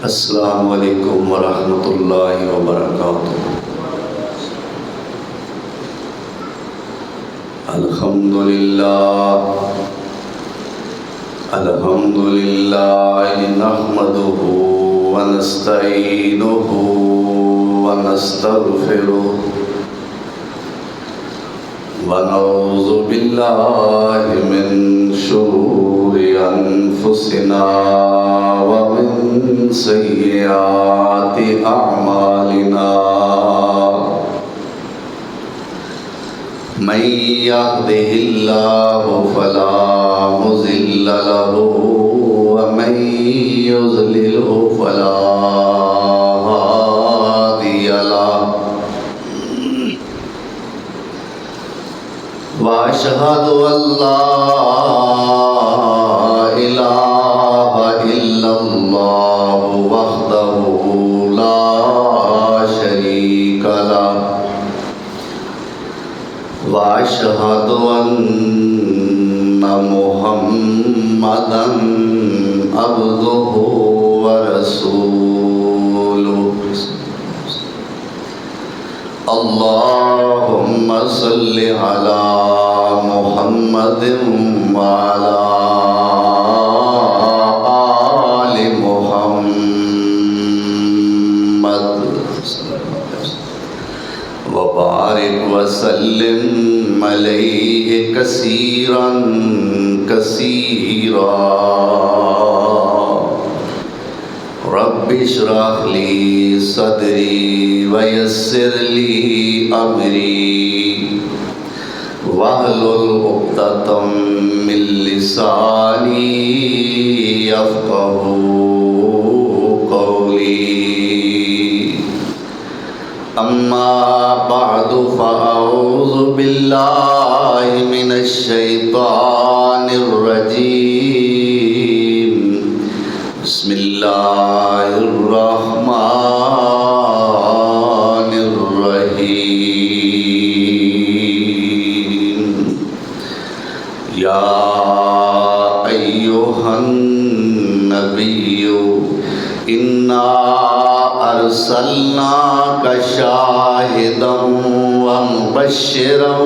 السلام علیکم ورحمۃ اللہ وبرکاتہ۔ الحمد للہ نحمدہ ونستعینہ ونستغفرہ ونعوذ باللہ من شرور انفسنا ومن سیئات اعمالنا، من يهده الله فلا مضل له ومن يضلل فلا هادي له، وأشهد أن لا إله إلا الله وحده لا شريك له، وأشهد أن محمدًا عبده ورسوله، اللهم صل على محمد وعلى آل محمد وبارك وسلم عليه كثيرا كثيرا، رب اشرح لي صدري ويسر لي أمري واحلل عقدة من لساني يفقهوا قولي، أما بعد فأعوذ بالله من الشيطان الرجيم، بسم الله الرحمن الرحيم، يا أيها النبي إنا أرسلناك شاهدا ومبشرا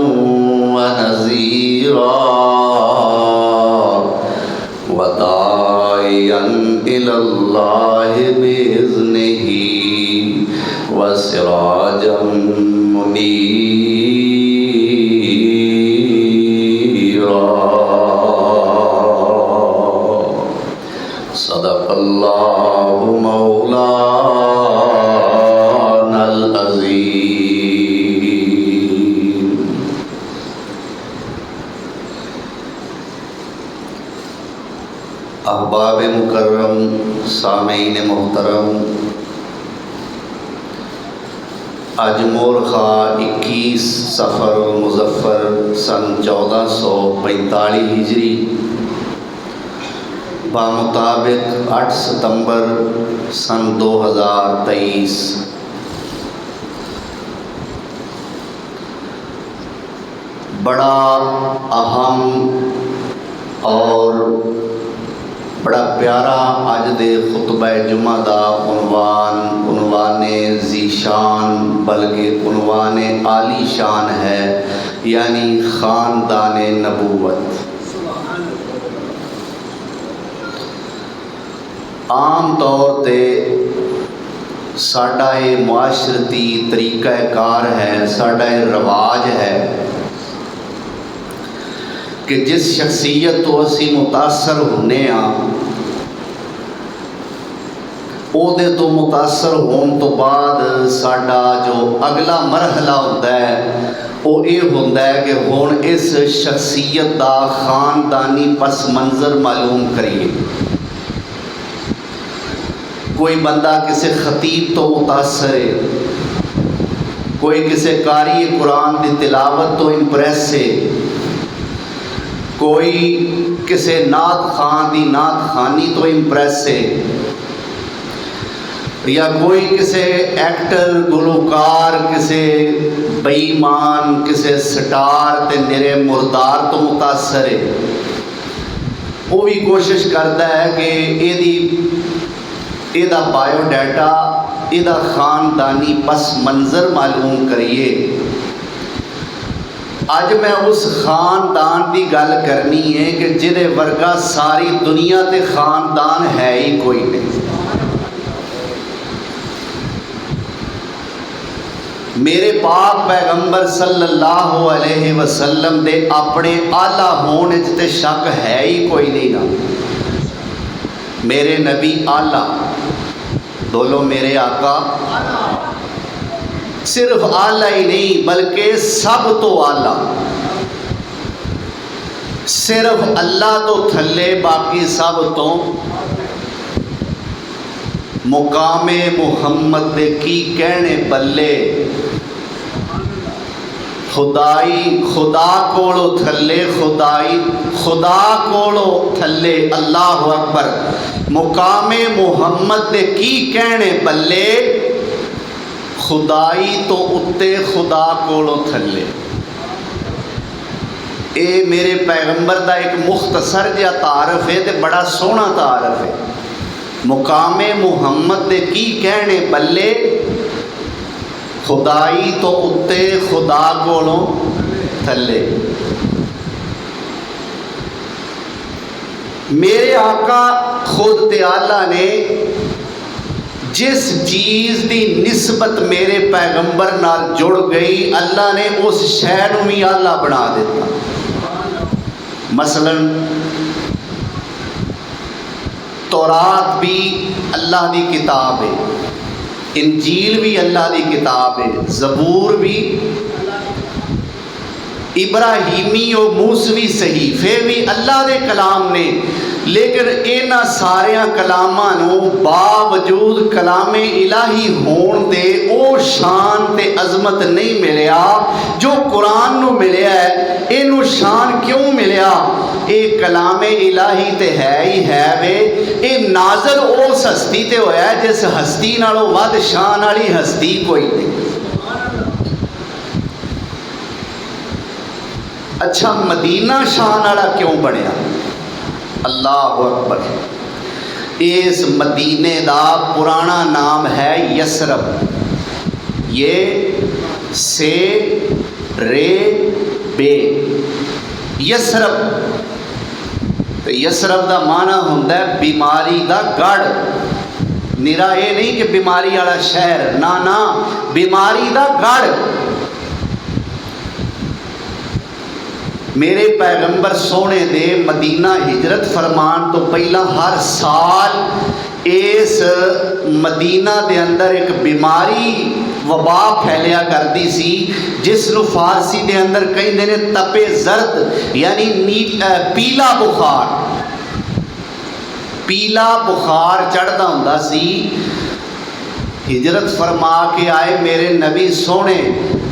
ونذيرا وداعيا إلى الله بإذنه وسراجا منيرا، صدق الله مولانا العظيم۔ احباب مکرم، سامعین محترم، آج مورخہ 21 صفر مظفر سن 1445 ہجری بمطابق 8 ستمبر سن 2023 بڑا اہم اور بڑا پیارا اج دے خطبہ جمعہ دا عنوان ذیشان بلکہ عنوان عالی شان ہے، یعنی خاندان نبوت۔ عام طور تے ساڈا یہ معاشرتی طریقہ کار ہے، ساڈا یہ رواج ہے کہ جس شخصیت تو اسی متاثر ہونے ہاں، او دے تو متاثر ہون تو بعد ساڈا جو اگلا مرحلہ ہوتا ہے وہ یہ ہوتا ہے کہ ہن اس شخصیت دا خاندانی پس منظر معلوم کریے۔ کوئی بندہ کسی خطیب تو متاثر ہے، کوئی کسی قاری قرآن دی تلاوت تو امپریس ہے، کوئی کسی نعت خان دی نعت خانی تو امپریس ہے، یا کوئی کسی ایکٹر گلوکار کسی بے ایمان کسی سٹار تے نرے مردار تو متاثر ہے۔ وہ بھی کوشش کرتا ہے کہ یہ یہ بایو ڈیٹا، یہ خاندانی پس منظر معلوم کریے۔ اج میں اس خاندان کی گل کرنی ہے کہ جہدے ورگا ساری دنیا تے خاندان ہے ہی کوئی نہیں۔ میرے پاک پیغمبر صلی اللہ علیہ وسلم دے اپنے آلہ ہونے تے شک ہے ہی کوئی نہیں نا۔ میرے نبی آلہ، بولو میرے آقا، صرف آلہ ہی نہیں بلکہ سب تو آلہ، صرف اللہ تو تھلے باقی سب تو۔ مقام محمد دے کی کہنے بلے، خدائی خدا کولو تھلے، خدائی خدا کولو تھلے، اللہ اکبر۔ مقام محمد دے کی کہنے بلے، خدائی تو اتے خدا کولو تھلے۔ اے میرے پیغمبر دا ایک مختصر جا تعارف ہے تے بڑا سونا تعارف ہے۔ مقام محمد دے کی کہنے بلے، خدائی تو اتے خدا کولو تھلے۔ میرے آقا خود تعالی نے جس چیز دی نسبت میرے پیغمبر نال جڑ گئی، اللہ نے اس شے نو بھی آلہ بنا دیتا۔ مثلا تورات بھی اللہ دی کتاب ہے، انجیل بھی اللہ دی کتاب ہے، زبور بھی، ابراہیمی و موسوی صحیفے بھی اللہ دے کلام نے، لیکن اینا ساریاں کلاماں باوجود کلام الہی ہون دے او شان تے عظمت نہیں ملیا جو قرآن نو ملیا ہے۔ اینو شان کیوں ملیا؟ اے کلام الہی تے ہے ہی ہے وے، اے نازل اس ہستی تے ہویا ہے جس ہستی نالوں ود شان والی ہستی کوئی نہیں۔ اچھا مدینہ شان والا کیوں بنیا؟ اللہ اکبر۔ اس مدینے دا پرانا نام ہے یثرب، یہ سے رے بے، یثرب۔ تو یثرب دا معنی ہوتا ہے بیماری دا گڑھ۔ نرا یہ نہیں کہ بیماری والا شہر، نا بیماری دا گڑھ۔ میرے پیغمبر سونے دے مدینہ ہجرت فرمان تو پہلا ہر سال اس مدینہ دے اندر ایک بیماری وبا پھیلیا کرتی سی، جس نو فارسی دے اندر کہیں نے تپے زرد، یعنی پیلا بخار، پیلا بخار چڑھتا ہوندا سی۔ ہجرت فرما کے آئے میرے نبی سونے،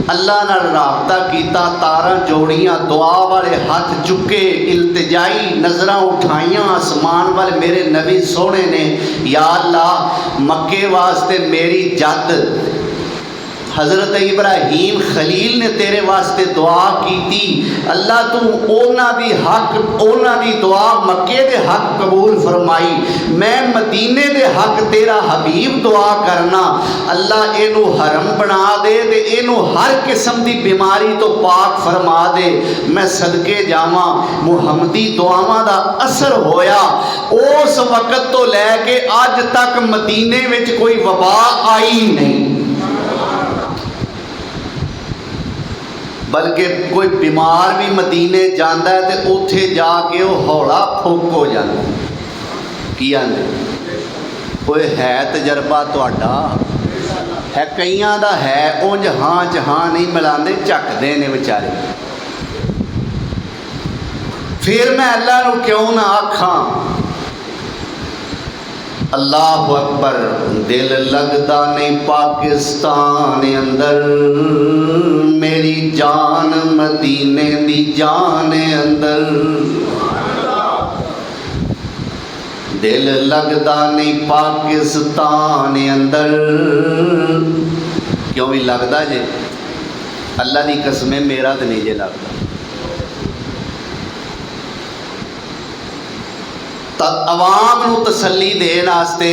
اللہ نال رابطہ کیتا، تاراں جوڑیاں، دعا والے ہاتھ چکے، التجائی نظراں اٹھائیاں آسمان والے میرے نبی سونے نے، یا اللہ مکے واسطے میری جد حضرت ابراہیم خلیل نے تیرے واسطے دعا کی تھی، اللہ تو اونا دی حق، اونا دی دعا مکے دے حق قبول فرمائی، میں مدینے دے حق تیرا حبیب دعا کرنا، اللہ اینو حرم بنا دے تے اینو ہر قسم دی بیماری تو پاک فرما دے۔ میں صدقے جاواں محمدی دعاواں دا اثر ہویا، اس وقت تو لے کے آج تک مدینے وچ کوئی وبا آئی نہیں، بلکہ کوئی بیمار بھی مدینے جاندہ ہے تے اوتھے جا کے وہ ہولا پھوک ہو جاندہ کیا نہیں۔ کوئی ہے تجربہ تہاڈا؟ ہے کئیاں دا ہے، اونج ہاں جہاں نہیں ملاندے، چک دے نے بیچارے۔ پھر میں اللہ نو کیوں نہ آکھاں؟ اللہ اکبر۔ دل لگدا نہیں پاکستان اندر، میری جان مدینے دی جان اندر، دل لگدا نہیں پاکستان اندر۔ کیوں بھی لگدا جے؟ اللہ دی قسمیں میرا تو نہیں جے لگدا۔ عوام نو تسلی دین واسطے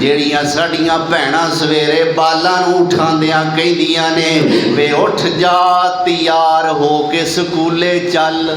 ਜਿਹੜੀਆਂ ਸਾਡੀਆਂ ਭੈਣਾਂ ਸਵੇਰੇ ਬਾਲਾਂ ਨੂੰ ਉਠਾਉਂਦਿਆਂ ਕਹਿੰਦੀਆਂ ਨੇ ਵੇ ਉੱਠ ਜਾ ਤਿਆਰ ਹੋ ਕੇ ਸਕੂਲੇ ਚੱਲ,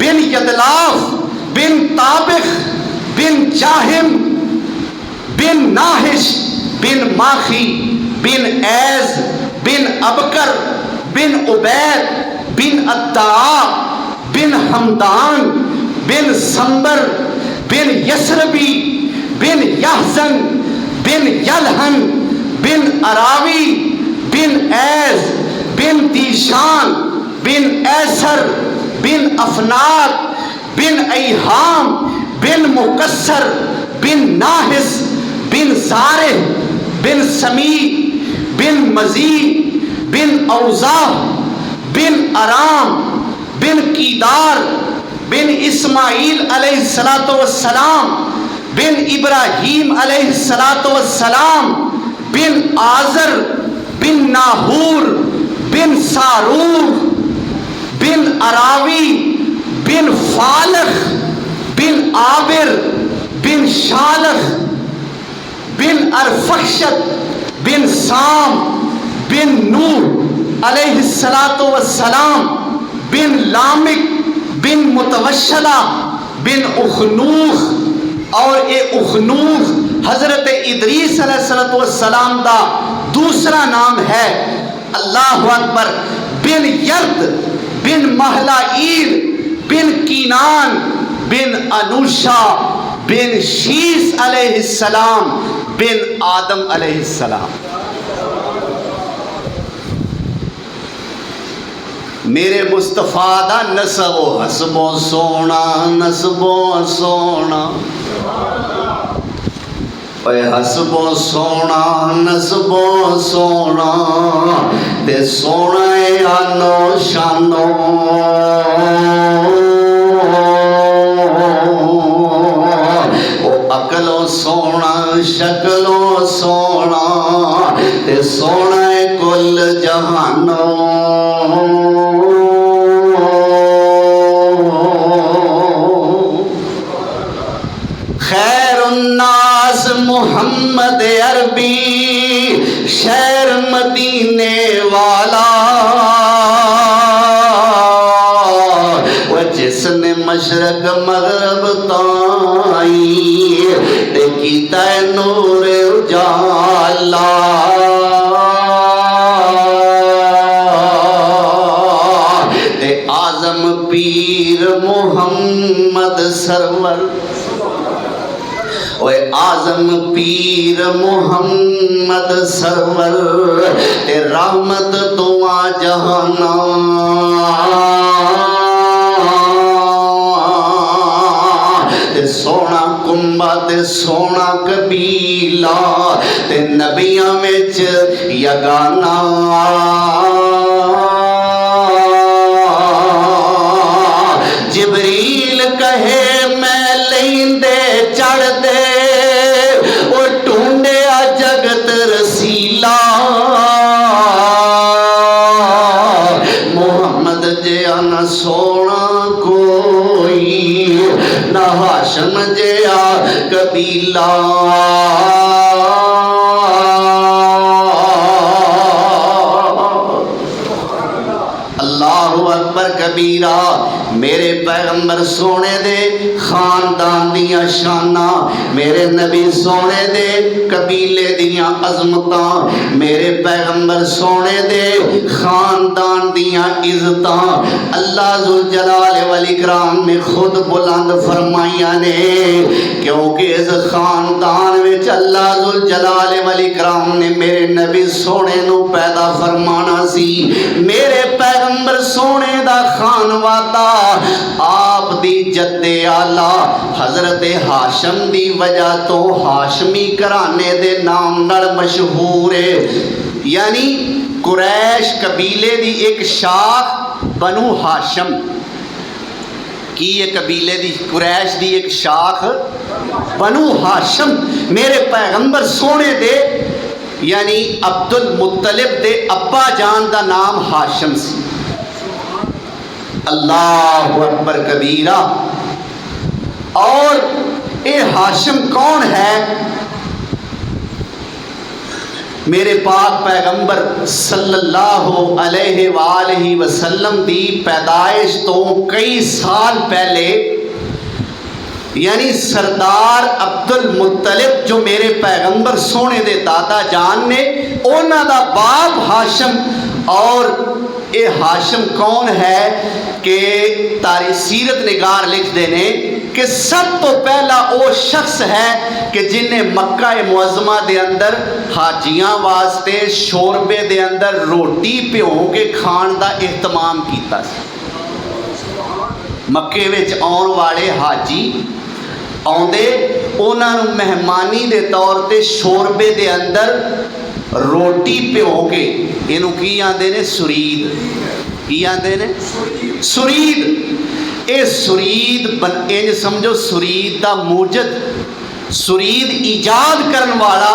بن یدلاف بن طابخ بن جاہم بن ناہش بن ماخی بن ایز بن ابکر بن عبید بن الدعاء بن حمدان بن سمبر بن یسربی بن یحزن بن یلہن بن اراوی بن ایز بن دیشان بن ایسر بن افناد بن ایہام بن مکسر بن ناحس بن زارہ بن سمی بن مزید بن اوزاع بن ارام بن قیدار بن اسماعیل علیہ السلام بن ابراہیم علیہ السلام بن آزر بن ناہور بن ساروخ بن اراوی بن فالخ بن عابر بن شالخ بن ارفخشد بن سام بن نوح علیہ السلام بن لامک بن متوشلہ بن اخنوخ. اور اے اخنوخ حضرت ادریس علیہ السلام دا دوسرا نام ہے. اللہ اکبر. بن یرد بن محلائیل بن کینان بن انوشا بن شیس علیہ السلام بن آدم علیہ السلام. میرے مصطفیٰ دا نسب و حسب و سونا نسب و سونا اے حسب و سونا نسب و سونا تے سونا اے آنو شانو او عقل و سونا شکل و سونا تے سونا اے کل جہانو. خیر الناس محمد عربی شہر مدینے والا وہ جس نے مشرق مغرب تائی تے کیتا ہے نور اجالا. تے اعظم پیر محمد سرور اوے اعظم پیر محمد سرور تے رحمت دعا جہانا. تے سونا کنبا تے سونا قبیلہ تے نبیاں وچ یگانا. جبریل کہے میں لیندے چڑھ دے وہ ٹونڈیا جگت رسیلا. محمد جیا نہ سونا کوئی نہ ہاشم جیا قبیلہ. اللہ اکبر کبیرہ. میرے پیغمبر سونے دے خاندان دیاں شاناں، میرے نبی سونے دے قبیلے دیاں عظمتاں، میرے پیغمبر سونے دے خاندان دیاں عزتاں اللہ ذوالجلال والاکرام نے خود بلند فرمائیاں نے. کیونکہ اس خاندان وچ اللہ ذوالجلال والاکرام نے میرے نبی سونے نو پیدا فرمانا سی. میرے پیغمبر سونے دا خان وادا آپ دی جد آلہ حضرت ہاشم دی وجہ تو ہاشمی گھرانے دے نام نال مشہور ہے. یعنی قریش قبیلے دی ایک شاخ بنو ہاشم کی، یہ قبیلے دی قریش دی ایک شاخ بنو ہاشم. میرے پیغمبر سونے دے یعنی عبد المطلب دے ابا جان دا نام ہاشم سی. اللہ اکبر کبیرہ. اور اے ہاشم کون ہے؟ میرے پاک پیغمبر صلی اللہ علیہ وآلہ وسلم دی پیدائش تو کئی سال پہلے، یعنی سردار عبد المطلب جو میرے پیغمبر سونے دے دادا جان نے، اونا دا باپ ہاشم، اور اے ہاشم کون ہے کہ تاریخ سیرت نگار لکھ دینے کہ سب تو پہلا او شخص ہے کہ جن نے مکہ معظمہ دے اندر حاجیاں واسطے شوربے دے اندر روٹی پیوں کے کھان دا اہتمام کیتا سی۔ مکے وچ آن والے حاجی آندے انہاں نوں مہمانی دے طور تے شوربے دے اندر روٹی پیوں کے، اینوں کی آندے نے سرید، کی آندے نے سرید۔ اے سرید انج سمجھو سرید دا موجد، سرید ایجاد کرن والا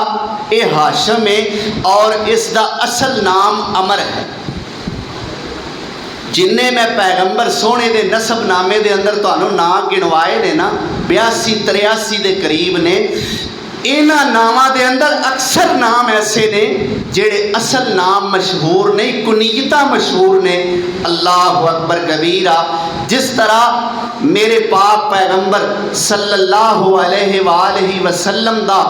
اے ہاشم ہے، اور اس دا اصل نام عمر ہے۔ جننے میں پیغمبر سونے دے نسب نامے دے اندر تانوں نام گنوائے نے نا، 82-83 دے قریب نے، اینا نامہ دے اندر اکثر نام ایسے نے جڑے اصل نام مشہور نہیں، کنیتہ مشہور نے۔ اللہ اکبر کبیرہ۔ جس طرح میرے پاک پیغمبر صلی اللہ علیہ وآلہ وسلم دا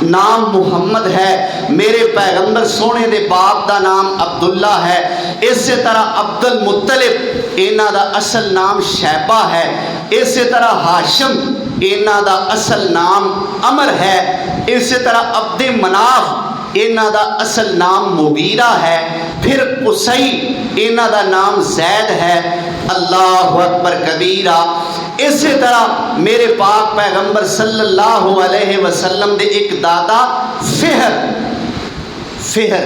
نام محمد ہے، میرے پیغمبر سونے دے باپ دا نام عبداللہ ہے، اسی طرح عبد المطلب اینا دا اصل نام شیبہ ہے، اسی طرح ہاشم اینا دا اصل نام عمر ہے، اسی طرح عبد مناف اینا دا اصل نام مغیرہ ہے، پھر قصی اینا دا نام زید ہے۔ اللہ اکبر کبیرہ۔ اسی طرح میرے پاک پیغمبر صلی اللہ علیہ وسلم دے ایک دادا فہر، فہر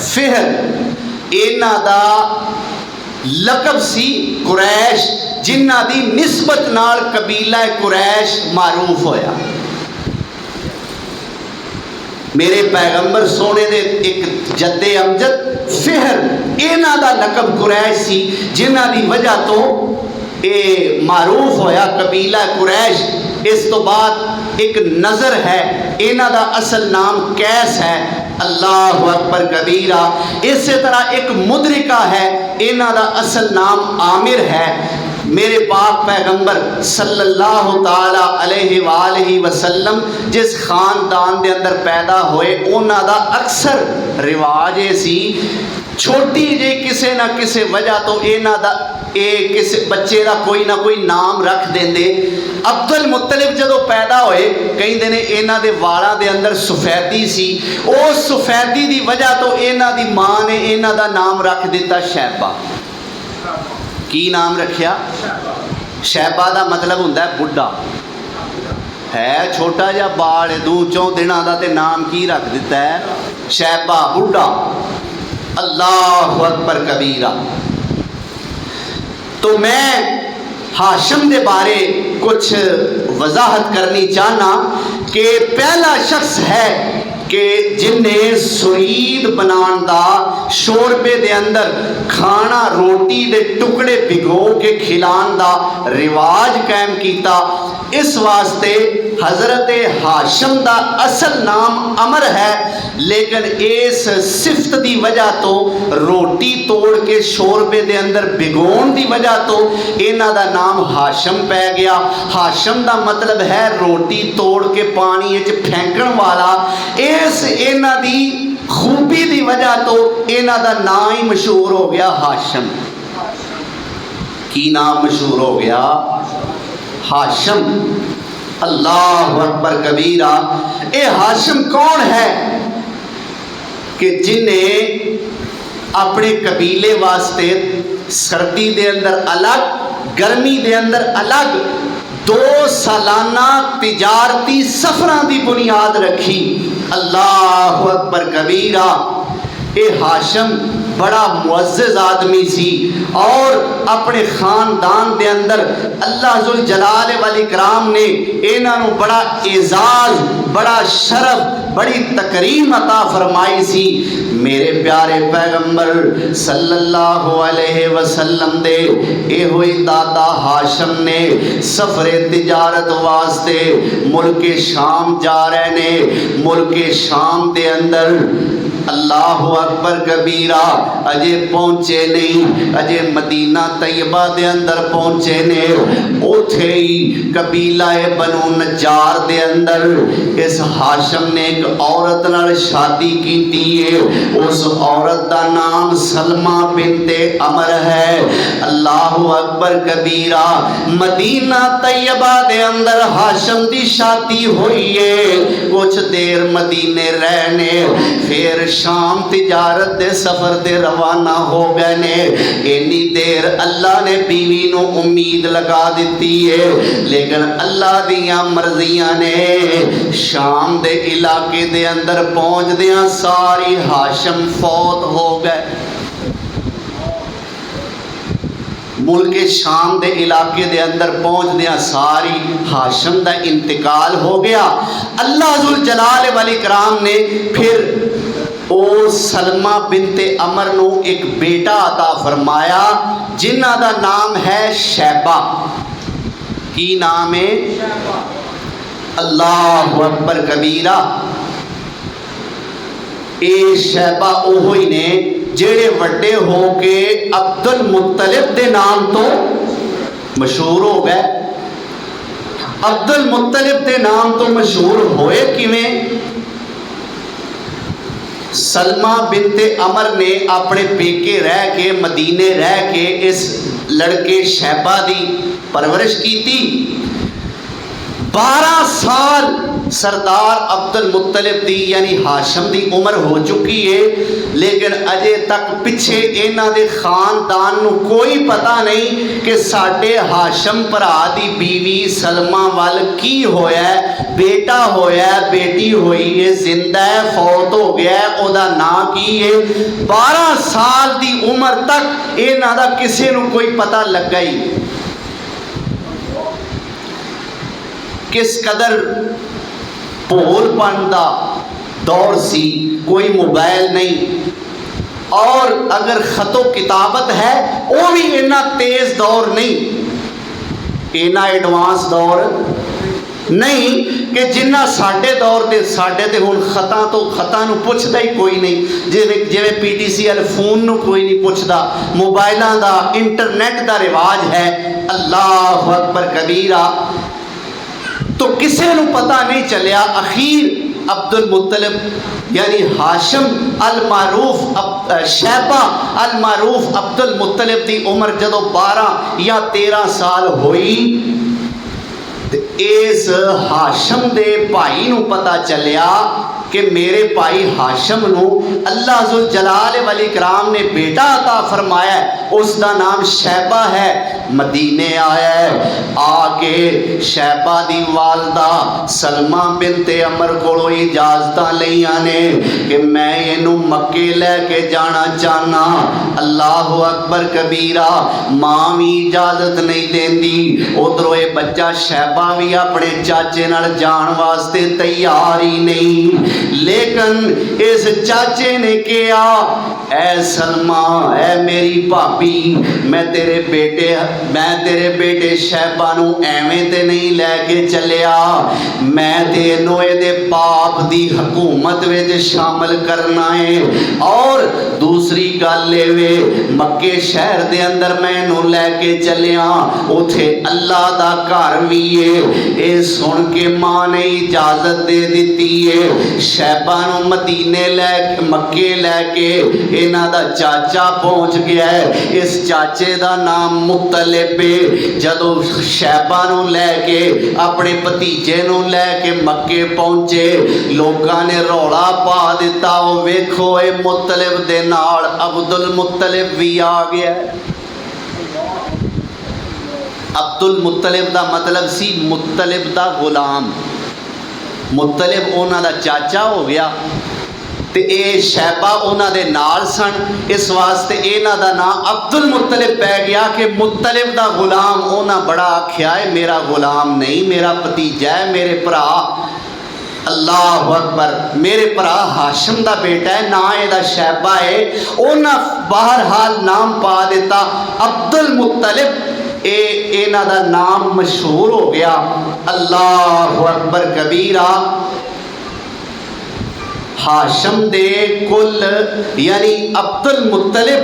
فہر اینا دا لقب سی قریش، جنہ دی نسبت نال قبیلہ قریش معروف ہویا۔ میرے پیغمبر سونے دے ایک جد امجد فہر اینا دا لقب قریش سی، جنہ دی وجہ تو اے معروف ہویا قبیلہ قریش۔ اس تو بعد ایک نظر ہے، اینا دا اصل نام قیس ہے۔ اللہ اکبر کبیرہ۔ اسی طرح ایک مدرکہ ہے، اینا دا اصل نام عامر ہے۔ میرے پاک پیغمبر صلی اللہ تعالی علیہ وآلہ وسلم جس خاندان دے اندر پیدا ہوئے، اونا دا اکثر رواج سی چھوٹی جے کسے نہ کسے وجہ تو اینا دا کسے بچے دا کوئی نہ کوئی نام رکھ دیں دے۔ عبد المطلب جدو پیدا ہوئے کہیں دینے اینا دے والا دے اندر سفیدی سی، او سفیدی دی وجہ تو اینا دی ماں نے اینا دا نام رکھ دیتا شیبہ۔ کی نام رکھیا؟ شیبہ دا مطلب ہوندہ ہے بڑھا، ہے چھوٹا جا بال دو چوں دنوں دا تے نام کی رکھ دیتا ہے شیبہ، بڑھا۔ اللہ اکبر کبیرہ۔ تو میں ہاشم دے بارے کچھ وضاحت کرنی چاہنا کہ پہلا شخص ہے کہ جن نے سرید بنان دا شوربے دے اندر کھانا روٹی دے ٹکڑے بھگو کے کھلان دا رواج قائم کیتا۔ اس واسطے حضرت ہاشم دا اصل نام عمر ہے، لیکن اس صفت دی وجہ تو روٹی توڑ کے شوربے دے اندر بھگون دی وجہ تو اینا دا نام ہاشم پہ گیا۔ ہاشم دا مطلب ہے روٹی توڑ کے پانی وچ پھینکن والا۔ اس اینا دی خوبی دی وجہ تو اینا دا نام ہی مشہور ہو گیا ہاشم۔ کی نام مشہور ہو گیا؟ ہاشم۔ اللہ اکبر کبیرہ۔ اے ہاشم کون ہے کہ جنہیں اپنے قبیلے واسطے سردی دے اندر الگ، گرمی دے اندر الگ 2 سالانہ تجارتی سفراں دی بنیاد رکھی۔ اللہ اکبر کبیرہ۔ اے ہاشم بڑا معزز آدمی سی اور اپنے خاندان دے اندر اللہ ذوالجلال والاکرام نے انہاں نوں بڑا اعزاز، بڑا شرف، بڑی تکریم عطا فرمائی سی۔ میرے پیارے پیغمبر صلی اللہ علیہ وسلم دے اے ہوئی دادا ہاشم نے سفر تجارت واسطے ملک شام جا رہے نے۔ ملک شام دے اندر اللہ اکبر کبیرہ اجے پہنچے نہیں، اجے مدینہ طیبہ دے اندر پہنچے نے۔ اوتھے ہی قبیلہ بنو نجار دے اندر اس ہاشم نے ایک عورت نال شادی کیتی ہے۔ اس عورت دا نام سلمہ بنت عمر ہے۔ اللہ اکبر کبیرہ مدینہ طیبہ دے اندر ہاشم دی شادی ہوئی ہے۔ کچھ دیر مدینے رہنے پھر شام تجارت دے سفر دے روانہ ہو گئے نے۔ اینی دیر اللہ نے بیوی نو امید لگا دیتی ہے، لیکن اللہ دیاں مرضیاں نے شام دے علاقے دے اندر پہنچ دیاں ساری ہاشم فوت ہو گئے۔ ملک شام دے علاقے دے اندر پہنچ دیا ساری ہاشم دا انتقال ہو گیا۔ اللہ ذوالجلال والاکرام نے پھر او سلمہ بنت عمر نو ایک بیٹا عطا فرمایا جنہ دا نام ہے شیبہ۔ کی نام ہے؟ اللہ اکبر کبیرہ۔ اے شیبہ اوہی نے جڑے وڈے ہو کے عبد المطلب دے نام تو مشہور ہو گئے۔ عبد المطلب دے نام تو مشہور ہوئے کیویں؟ سلمہ بنت عمر نے اپنے پیکے رہ کے مدینے رہ کے اس لڑکے شیبہ دی پرورش کی تھی۔ 12 سال سردار عبد المطلب دی یعنی ہاشم دی عمر ہو چکی ہے، لیکن اجے تک پیچھے انہاں دے خاندان نو کوئی پتہ نہیں کہ ساڈے ہاشم بھرا دی بیوی سلمہ وال کی ہویا ہے، بیٹا ہویا ہے، بیٹی ہوئی ہے، زندہ ہے، فوت ہو گیا ہے، او دا نام کی ہے۔ 12 سال دی عمر تک انہاں دا کسے نو کوئی پتہ لگا ہی کس قدر بھول پن دا دور سی، کوئی موبائل نہیں، اور اگر خط و کتابت ہے وہ بھی اتنا تیز دور نہیں، اتنا ایڈوانس دور نہیں کہ جنہ ساڈے دور دے ساڈے تے ہن خطاں نو پوچھدا ہی کوئی نہیں، جویں P T C L phone نو کوئی نہیں پوچھدا، موبائلاں دا انٹرنیٹ دا رواج ہے۔ اللہ اکبر کبیرہ۔ تو کسے نو پتہ نہیں چلیا۔ اخیر عبد المطلب یعنی ہاشم المعروف شیبہ المعروف عبد المطلب دی عمر جدو 12 یا 13 سال ہوئی، اس ہاشم دے بھائی نو پتہ چلیا کہ میرے بھائی ہاشم نو اللہ ذوالجلال والاکرام نے بیٹا عطا فرمایا ہے، اس دا نام شیبہ ہے۔ مدینے آیا ہے، آ کے شیبہ دی والدہ سلمہ بنت عمر کولو اجازتاں لئیاں نے کہ میں اینو مکے لے کے جانا چاہنا۔ اللہ اکبر کبیرہ۔ ماں بھی اجازت نہیں دیندی، ادھروں یہ بچہ شیبہ بھی اپنے چاچے نال جان واسطے تیار ہی نہیں، لیکن اس چاچے نے کہا اے سلمہ، اے میری بھابی، میں تیرے بیٹے شیبہ نو ایویں تے نہیں لے کے چلیا، میں تینوں دے باپ دی حکومت وچ شامل کرنا ہے، اور دوسری گل اے مکے شہر دے اندر میں نو لے کے چلیا، اوتھے اللہ دا گھر وی ہے۔ اے سن کے ماں نے اجازت دے دیتی ہے، شیبہ نو مدینے مکے لے کے انہاں دا چاچا پہنچ گیا ہے، اس چاچے دا نام مطلب ہے۔ جدو شیبہ نو لے کے اپنے بھتیجے نو لے کے مکے پہنچے، لوگاں نے رولا پا دیتا، او ویکھو اے مطلب دے نال عبد المطلب بھی آ گیا ہے۔ عبد المطلب دا مطلب سی مطلب دا غلام، مطلب اونا دا چاچا ہو گیا، تے اے شیبہ انہاں دے نال سن، اس واسطے انہاں دا نام عبد المطلب پی گیا کہ مطلب دا غلام انہاں بڑا آکھیا ہے میرا غلام نہیں، میرا بھتیجا ہے، میرے بھرا اللہ اکبر، میرے بھرا ہاشم دا بیٹا ہے، نا اے دا شیبہ ہے، انہاں بہرحال نام پا دیتا عبد المطلب، انہاں دا نام مشہور ہو گیا۔ اللہ اکبر کبیرہ۔ ہاشم دے کل یعنی عبد المطلب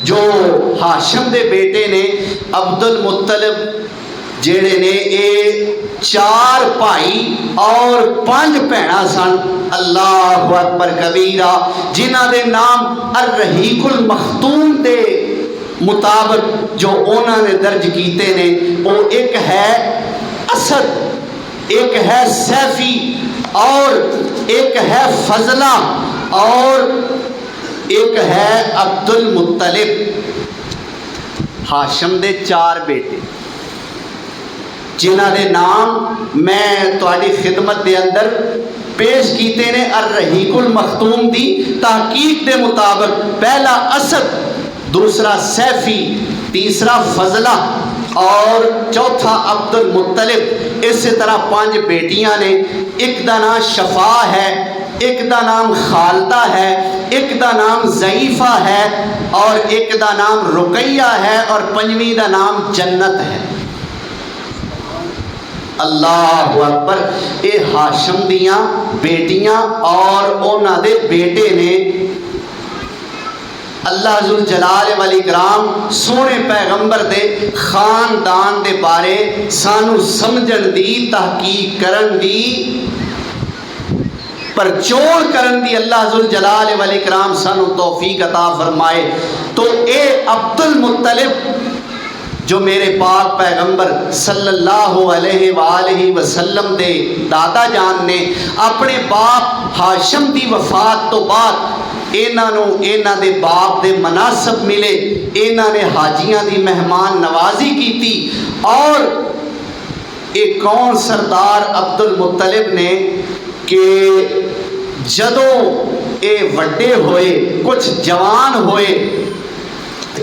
جو ہاشم دے بیٹے نے، عبد المطلب جڑے نے اے 4 بھائی اور 5 بھیڑاں سن۔ اللہ اکبر کبیرہ، جنہ دے نام الرحیق المختوم دے مطابق جو انہوں نے درج کیتے نے، وہ ایک ہے اسد، ایک ہے سیفی، اور ایک ہے فضلہ، اور ایک ہے عبد المطلب۔ ہاشم دے 4 بیٹے جنہ دے نام میں تہاڈی خدمت دے اندر پیش کیتے نے الرحیق المختوم دی تحقیق دے مطابق، پہلا اسد، دوسرا سیفی، تیسرا فضلہ اور چوتھا عبد المطلب۔ اسی طرح 5 بیٹیاں نے، ایک دا نام شفا ہے، ایک دا نام خالدہ ہے، ایک دا نام ضعیفہ ہے، اور ایک دا نام رقیہ ہے، اور 5ویں دا نام جنت ہے۔ اللہ اکبر۔ اے ہاشم دیاں بیٹیاں اور انہاں دے بیٹے نے۔ اللہ ذوالجلال والاکرام سونے پیغمبر دے خاندان دے بارے سانو سمجھن دی، تحقیق کرن دی، پرچوڑ کرن دی اللہ ذوالجلال والاکرام سانو توفیق عطا فرمائے۔ تو اے عبد المطلب جو میرے پاک پیغمبر صلی اللہ علیہ وآلہ وسلم دے دادا جان نے اپنے باپ ہاشم دی وفات تو بعد انہاں دے باپ دے مناسب ملے، انہاں نے حاجیاں دی مہمان نوازی کی تھی، اور ایک کون سردار عبد المطلب نے کہ جدوں اے وڈے ہوئے، کچھ جوان ہوئے،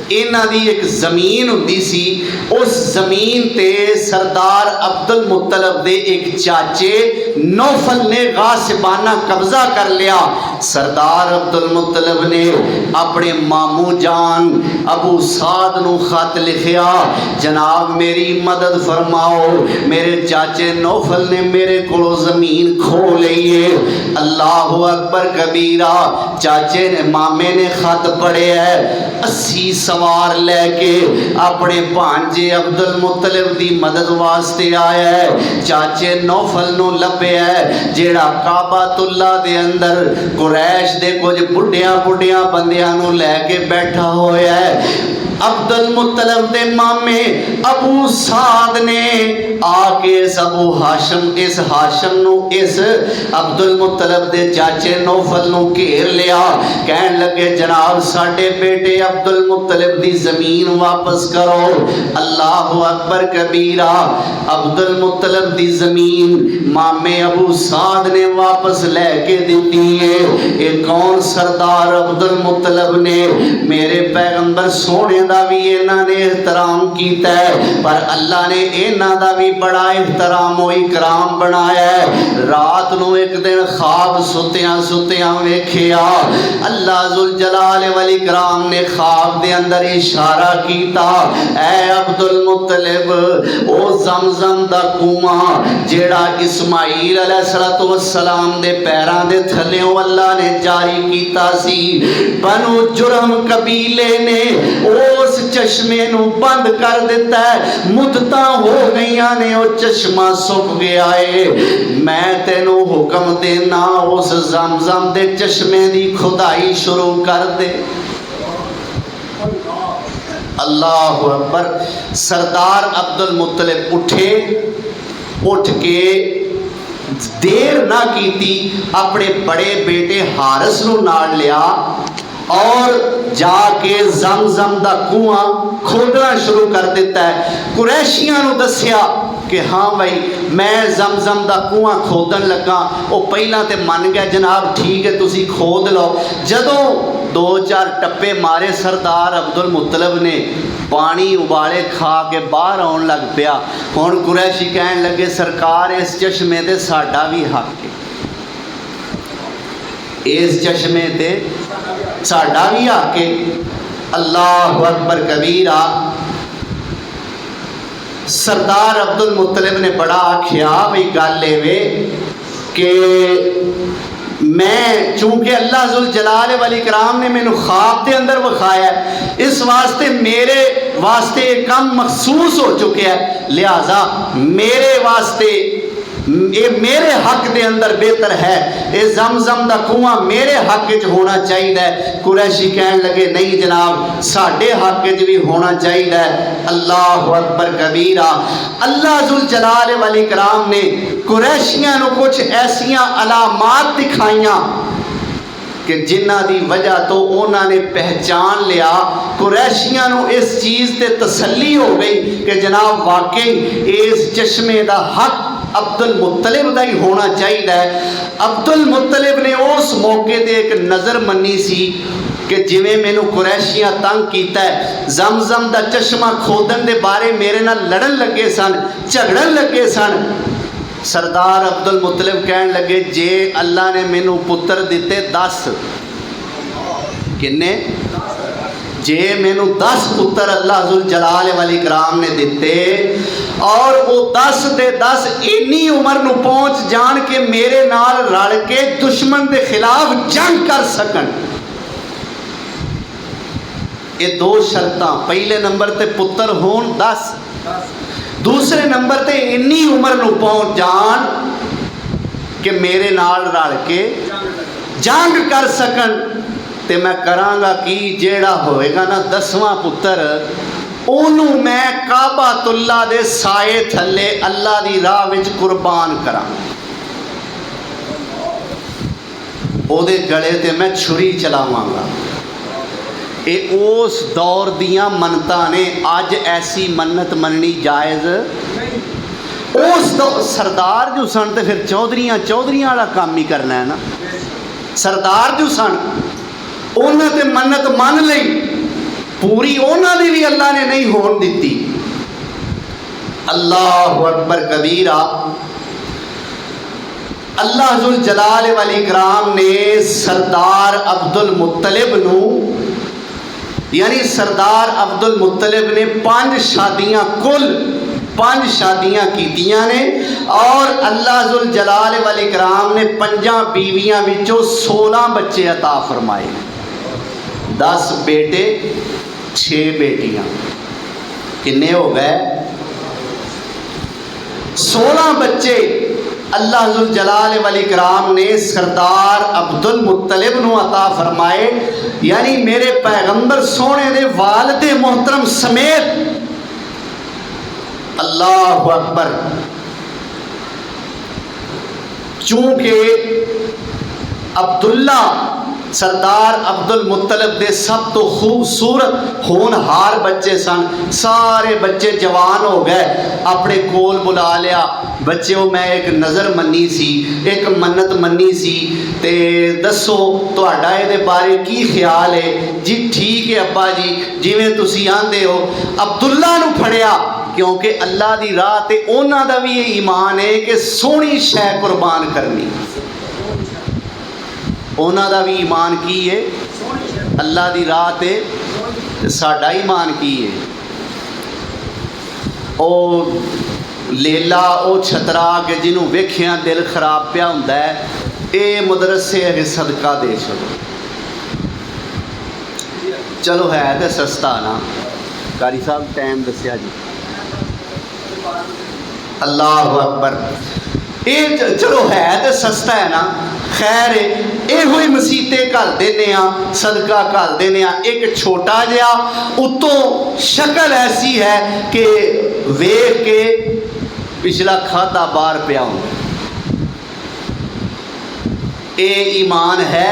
انہاں دی ایک زمین ہوندی سی، اس زمین تے سردار عبد المطلب دے ایک چاچے نوفل نے غاصبانہ قبضہ کر لیا۔ سردار عبد المطلب نے اپنے ماموں جان ابو سعد نو خط لکھیا، جناب میری مدد فرماؤ، میرے چاچے نوفل نے میرے کو زمین کھو لئیے۔ اللہ اکبر کبیرہ۔ چاچے نے، مامے نے خط پڑھے ہے، 80 سوار لے کے اپنے بھانجے عبد المطلب دی مدد واسطے آیا ہے۔ چاچے نوفل نو لبے ہے جیڑا کعبۃ اللہ دے اندر قریش دے کچھ بڑھیاں بندیاں نو لے کے بیٹھا ہویا ہے۔ عبد المطلب دے مامے ابو سعد نے آ کے اس ہاشم نو، اس عبد المطلب دے چاچے نوفل نو گھیر لیا، کہن لگے جناب ساڈے بیٹے عبد المطلب دی زمین واپس کرو۔ اللہ اکبر کبیرہ۔ عبد المطلب دی زمین مامے ابو سعد نے واپس لے کے دیتی ہے۔ ایک کون سردار عبد المطلب نے میرے پیغمبر سونے دا بھی انہاں نے احترام کیتا ہے، پر اللہ نے انہاں دا بھی بڑا احترام و اکرام بنایا ہے۔ رات نو ایک دن خواب ستیاں ویکھیا، اللہ ذوالجلال والاکرام نے خواب دے اندر اشارہ کیتا، اے عبد المطلب، او زمزم دا کنواں جیڑا اسماعیل علیہ السلام دے پیراں دے تھلیوں اللہ نے جاری کیتا سی، بنو جرم قبیلے نے اس چشمے نو بند کر دیتا ہے، مدتاں ہو گئیاں نے او چشمہ سک گیا ہے۔ میں تینوں حکم دینا اس زمزم دے چشمے دی کھدائی شروع کر دے۔ اللہ اکبر۔ سردار عبد المطلب اٹھ کے دیر نہ کیتی، اپنے بڑے بیٹے حارث نو نال لیا اور جا کے زمزم دا کنواں کھودنا شروع کر دیتا ہے۔ قریشیاں نو دسیا کہ کہ ہاں بھائی میں زمزم دا کنواں کھودن لگا. وہ پہلا تے من گیا جناب ٹھیک ہے تسی کھود لو. جدوں 2-4 ٹپے مارے سردار عبد المطلب نے پانی ابالے کھا کے باہر آن لگ پیا. ہن قریشی کہن لگے سرکار اس چشمے تے ساڈا بھی حق ہے, اس چشمے تے ساڈا بھی حق ہے. اللہ اکبر کبیرہ. سردار عبد المطلب نے بڑا آکھیا بھی گل وے کہ میں چونکہ اللہ ذوالجلال والاکرام نے مینوں خواب دے اندر وکھایا ہے, اس واسطے میرے واسطے ایک کام مخصوص ہو چکے ہے, لہذا میرے واسطے یہ میرے حق دے اندر بہتر ہے, یہ زمزم دا کنواں میرے حق وچ ہونا چاہیے. قریشی کہن لگے نہیں جناب ساڈے حق وچ بھی ہونا چاہیے. اللہ اکبر کبیرہ. اللہ ذوالجلال والاکرام نے قریشیاں نو کچھ ایسیاں علامات دکھائیاں کہ جنہ دی وجہ تو انہوں نے پہچان لیا. قریشیاں نو اس چیز تے تسلی ہو گئی کہ جناب واقعی اس چشمے دا حق عبد المطلب دا ہی ہونا چاہیے. عبد المطلب نے اس موقع تے ایک نظر منی سی کہ جویں مینوں قریشیاں تنگ کیتا ہے, زمزم دا چشمہ کھودن دے بارے میرے نال لڑن لگے سن, جھگڑن لگے سن. سردار عبد المطلب کہن لگے جے اللہ نے مینوں پتر دیتے 10 کنے, جے مینوں 10 پتر اللہ ذوالجلال والاکرام نے دیتے اور وہ 10 دے 10 اینی عمر نو پہنچ جان کے میرے نال رل کے دشمن دے خلاف جنگ کر سکن. یہ 2 شرطاں, پہلے نمبر تے پتر ہون 10, دوسرے نمبر تے اینی عمر نو پہنچ جان کہ میرے نال رل کے جنگ کر سکن. تے میں کراں گا کی جیڑا ہوئے گا نا 10واں پتر اونوں میں کعبۃ اللہ دے سائے تھلے اللہ دی راہ وچ قربان کراں. او دے گلے تے میں چھری چلاواں گا. اے اس دور دیاں منتاں نے, اج ایسی منت مننی جائز اس سردار جو سن تے پھر چودھریاں والا کام ہی کرنا ہے نا. سردار جو سن انہاں تے منت من لئی, پوری انہاں دی بھی اللہ نے نہیں ہون دیتی. اللہ اکبر کبیرہ. اللہ ذوالجلال والاکرام نے سردار عبد المطلب نو یعنی سردار عبد المطلب نے 5 شادیاں کل 5 شادیاں کیتیاں نے, اور اللہ ذوالجلال والاکرام نے 5 بیویاں وچوں 16 بچے عطا فرمائے. 10 بیٹے 6 بیٹیاں, کنے ہو گئے 16 بچے اللہ ذوالجلال والاکرام نے سردار عبد المطلب نو عطا فرمائے. یعنی میرے پیغمبر سونے دے والد محترم سمیت. اللہ اکبر. چونکہ عبداللہ سردار عبد المطلب دے سب تو خوبصورت ہونہار بچے سن, سارے بچے جوان ہو گئے, اپنے کول بلا لیا. بچے میں ایک نظر منی سی, ایک منت منی سی, تے دسو تہاڈا اے بارے کی خیال ہے؟ جی ٹھیک ہے ابا جی جویں تسی آندے ہو. عبداللہ نو پھڑیا کیونکہ اللہ دی راہ تے انہاں دا بھی یہ ایمان ہے کہ سونی شے قربان کرنی. انہاں دا بھی ایمان کی ہے اللہ دی راہ تے, ساڈا ایمان کی ہے. او لیلا او چھترا کہ جنوں ویکھیاں دل خراب پیا ہوندا ہے, اے مدرسے اگے صدقہ دے چھوڑو. چلو ہے تے سستا نا, قاری صاحب ٹائم دسیا جی. اللہ اکبر. یہ چلو ہے تے سستا ہے نا, خیر یہ ہوئی مسیتے کر دینے ہاں, صدقہ کر دینے ہاں. ایک چھوٹا جہا اتوں شکل ایسی ہے کہ ویکھ کے پچھلا کھاتا بار پیا ہوں. اے ایمان ہے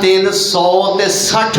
360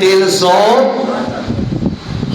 300।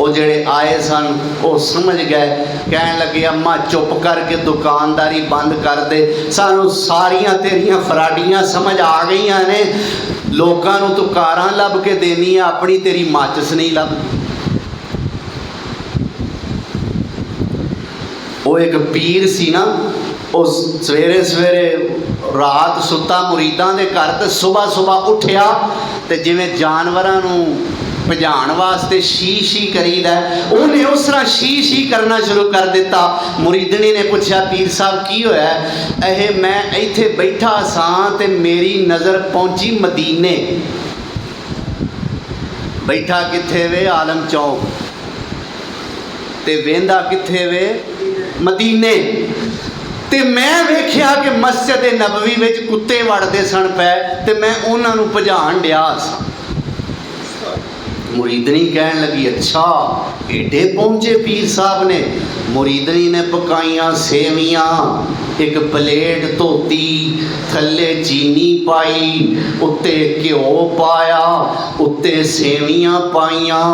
وہ جڑے آئے سن وہ سمجھ گئے، کہن لگے اما چپ کر کے دکانداری بند کر دے، سانو ساریاں تیریاں فراڈیاں سمجھ آ گئی نے، لوگاں نو تو کاراں لب کے دینی ہے، اپنی تیری ماچس نہیں لب۔ وہ ایک پیر سی نا، وہ سویرے سویرے رات ستا مریداں دے گھر تے صبح صبح اٹھیا تے جویں جانوراں نو بھجان واسطے شی شی کرید ہے، انہیں اس طرح شی شی کرنا شروع کر دیتا۔ مریدنی نے پوچھا پیر صاحب کی ہویا ہے؟ میں ایتھے بیٹھا ساں تے میری نظر پہنچی مدینے۔ بیٹھا کتھے وے؟ عالم چوک۔ تے ویندا کتھے وے؟ مدینے۔ تے میں ویکھیا کہ مسجد نبوی وچ کتے وڑدے سن پے تے میں انہاں نو بھجان ڈیا سا۔ مریدنی کہن لگی اچھا ایڈے پہنچے پیر صاحب نے۔ مریدنی نے پکائیاں سیویاں، ایک پلیٹ دھوتی، تھلے چینی پائی، اتے گھیو پایا، اتے سیویاں پائیاں،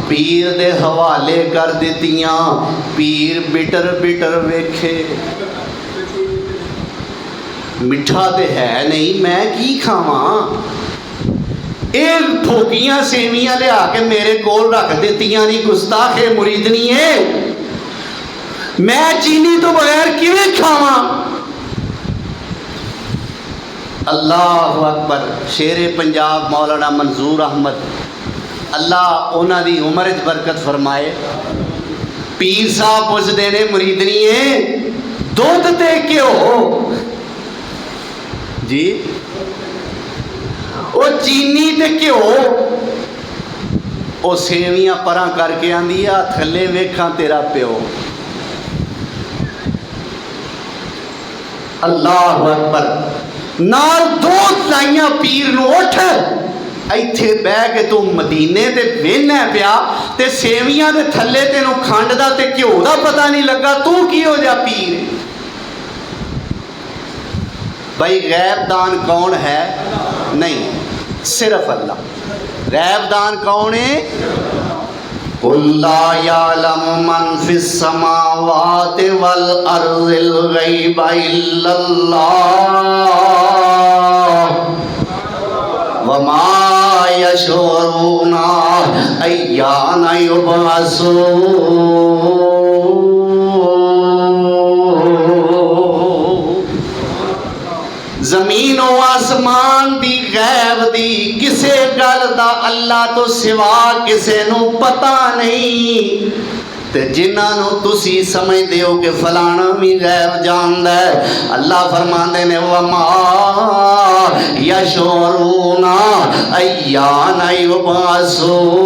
پیر دے حوالے کر دیتیاں۔ پیر بٹر بٹر ویکھے، مٹھا تے ہے نہیں، میں کی کھاواں؟ ایک تھوکیاں سیویاں لیا کے میرے کول رکھ دیتیاں نہیں، گستاخ مریدنی ہے، میں چینی تو بغیر کیویں کھاواں؟ اللہ اکبر۔ شیر پنجاب مولانا منظور احمد، اللہ انہاں دی عمر وچ برکت فرمائے۔ پیر صاحب پوچھدے نے مریدنی ہے دودھ تے کیوں جی؟ وہ چینی تے کیوں؟ وہ سیویاں پراں کر کے آندی آ تھلے ویکھاں تیرا پیو۔ اللہ اکبر۔ نال دو لائیاں پیر نو، اٹھ ایتھے بہ کے تو مدینے تے وینا پیا تے سیویاں دے تھلے تینوں کھنڈ دا تے گھیو دا پتہ نہیں لگا، تو کی ہو جا پیر؟ بھائی غیب دان کون ہے؟ نہیں، صرف اللہ۔ غیب دان کون ہے؟ قُلْ لَا يَعْلَمُ مَنْ فِي السَّمَاوَاتِ وَالْأَرْضِ الْغَيْبَ إِلَّا اللَّهُ وَمَا يَشْعُرُونَ أَيَّانَ يُبْعَثُونَ۔ زمین و آسمان دی غیب دی کسے گل دا اللہ تو سوا کسے نو پتہ نہیں، تے جنہاں نو تسی سمجھ دیو کہ فلانا بھی غیب جاندا ہے، اللہ فرماندے نے وما یشعرون ایان یبعثون۔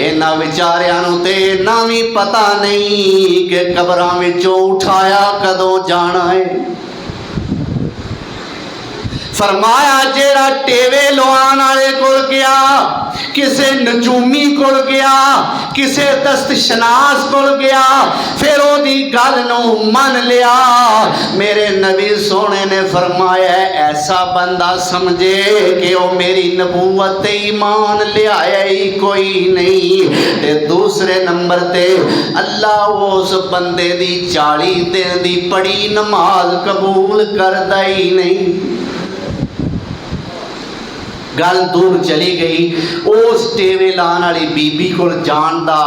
انہاں بیچاریاں نو تے نہ بھی پتہ نہیں کہ قبراں وچوں اٹھایا کدوں جانا ہے۔ فرمایا جیڑا ٹیوے لوان والے کول گیا، کسے نجومی کول گیا، کسے دست شناس کول گیا، پھر او دی گل نو من لیا، میرے نبی سونے نے فرمایا ایسا بندہ سمجھے کہ او میری نبوت تے ایمان لے آیا ہی کوئی نہیں، تے دوسرے نمبر تے اللہ اس بندے دی 40 دن دی پڑھی نماز قبول کردا ہی نہیں۔ گل دور چلی گئی، اس ٹیوے لان والی بی بی کو جان دا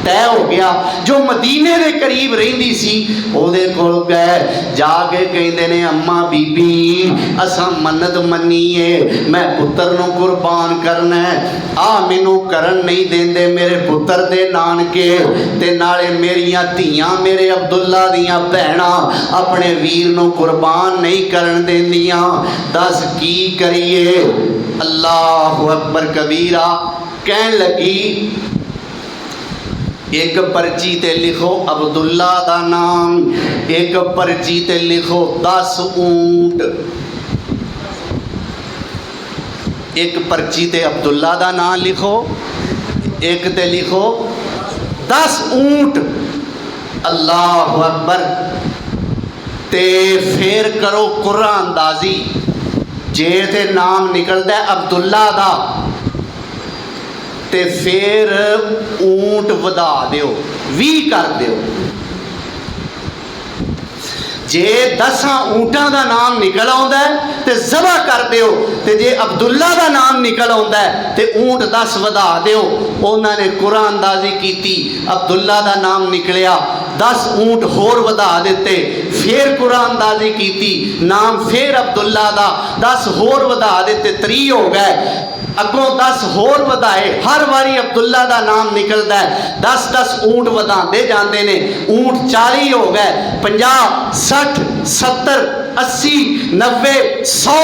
طے ہو گیا، جو مدینے دے قریب رہندی سی او دے کول گئے، جا کے کہندے نے اماں بی بی اساں منت منی ہے، میں پتر نو قربان کرنا ہے، آ مینوں کرن نہیں دیندے میرے پتر دے نانکے، تے نالے میریاں دھیاں میرے عبداللہ دیاں بہناں اپنے ویر نو قربان نہیں کرن دیندیاں، دس کی کریے؟ اللہ اکبر کبیرہ۔ کہن لگی ایک پرچی تے لکھو عبداللہ دا نام، ایک پرچی تے لکھو 10 اونٹ، ایک پرچی تے عبداللہ دا نام لکھو، ایک تے لکھو 10 اونٹ۔ اللہ اکبر۔ تے پھر کرو قرآن اندازی، جے تے نام نکلتا ہے عبداللہ دا تے پھر اونٹ ودا دیو 20 کر دیو. جے 10 اونٹاں دا نام نکل آتا ہے تے ذبح کر دیو. تے جے عبداللہ دا نام نکل آتا ہے تے اونٹ 10 ودا دیو. انہوں نے قرآن اندازی کیتی, عبداللہ دا نام نکلیا 10 اونٹ ہور ودا دیتے. پھر قرآن اندازی کیتی, نام پھر عبداللہ دا 10 ہور ودا دیتے, 3 ہو گئے. اگوں 10 ہور ودائے, ہر واری عبداللہ دا نام نکلتا ہے, 10 اونٹ وداندے جاندے نے. اونٹ 40 ہو گئے, 50 60 70 80 90 100.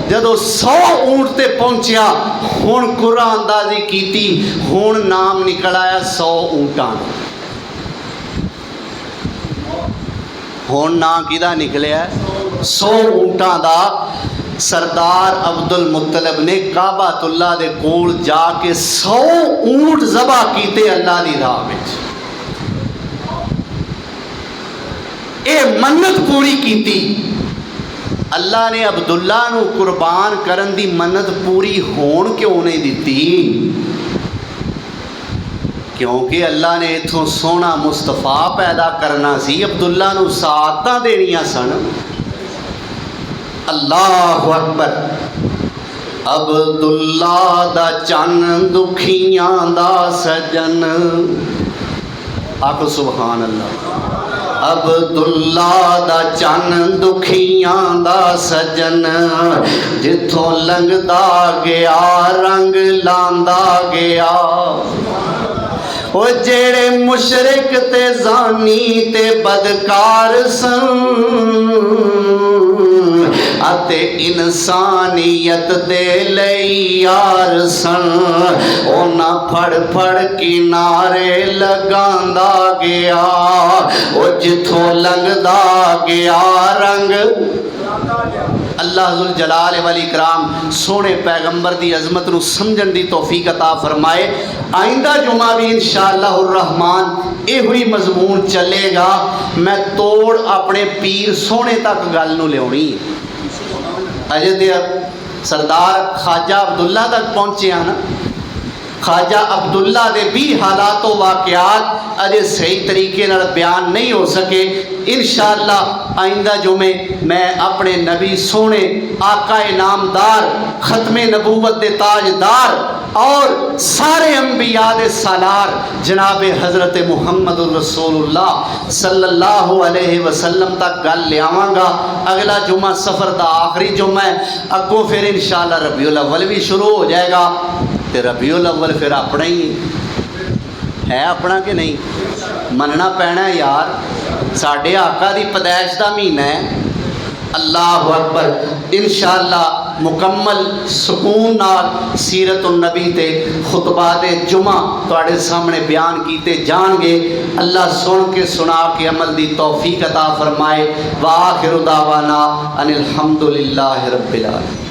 جدو 100 اونٹ تے پہنچیا, ہن قرآن اندازی کیتی, ہن نام نکل آیا 100 اونٹاں. ہن نام کیدا نکلیا 100 اونٹاں دا. سردار عبد المطلب نے کعبۃ اللہ دے کول جا کے 100 اونٹ ذبح کیتے اللہ دی راہ وچ. اے منت پوری کیتی. اللہ نے عبداللہ نو قربان کرن دی منت پوری ہون کیوں نہیں دیتی؟ کیونکہ اللہ نے اتھوں سونا مصطفیٰ پیدا کرنا سی, عبداللہ نو سعادتاں دینیاں سن. اللہ اکبر. عبداللہ دا چن دکھیاں دا سجن, آکھو سبحان اللہ. عبداللہ دا چن دکھیاں دا سجن, جتھوں لنگدا گیا رنگ لاندا گیا. او جیڑے مشرک تے زانی تے بدکار سن, اتے انسانیت دے لئی یار سن, اونا پھڑ پھڑ کنارے لگاندا گیا. او جتھوں لنگدا گیا رنگ. اللہ ذوالجلال والاکرام سونے پیغمبر دی عظمت نو سمجھن دی توفیق عطا فرمائے. آئندہ جمعہ بھی انشاءاللہ الرحمن اے ہوئی مضمون چلے گا. میں توڑ اپنے پیر سونے تک گل نو لیونی. اجے تے سردار خواجہ عبداللہ تک پہنچے ہیں نا. خواجہ عبداللہ دے بھی حالات و واقعات اجے صحیح طریقے نال بیان نہیں ہو سکے. انشاءاللہ آئندہ جمعے میں اپنے نبی سونے آقا نامدار ختم نبوت دے تاجدار اور سارے انبیاء دے سالار جناب حضرت محمد الرسول اللہ صلی اللہ علیہ وسلم تک گل لے آواں گا. اگلا جمعہ سفر دا آخری جمعہ ہے. اگوں پھر انشاءاللہ ربیع الاول بھی شروع ہو جائے گا. تے ربیع الاول پھر اپنا ہی ہے, اپنا کہ نہیں, مننا پینا ہے یار. ساڈے آقا دی پیدائش دا مہینہ ہے. اللہ اکبر. انشاءاللہ مکمل سکون نال سیرت النبی تے خطبات جمعہ تواڈے سامنے بیان کیتے جان گے. اللہ سن کے سنا کے عمل دی توفیق عطا فرمائے. وآخر دعوانا ان الحمدللہ رب العالمین.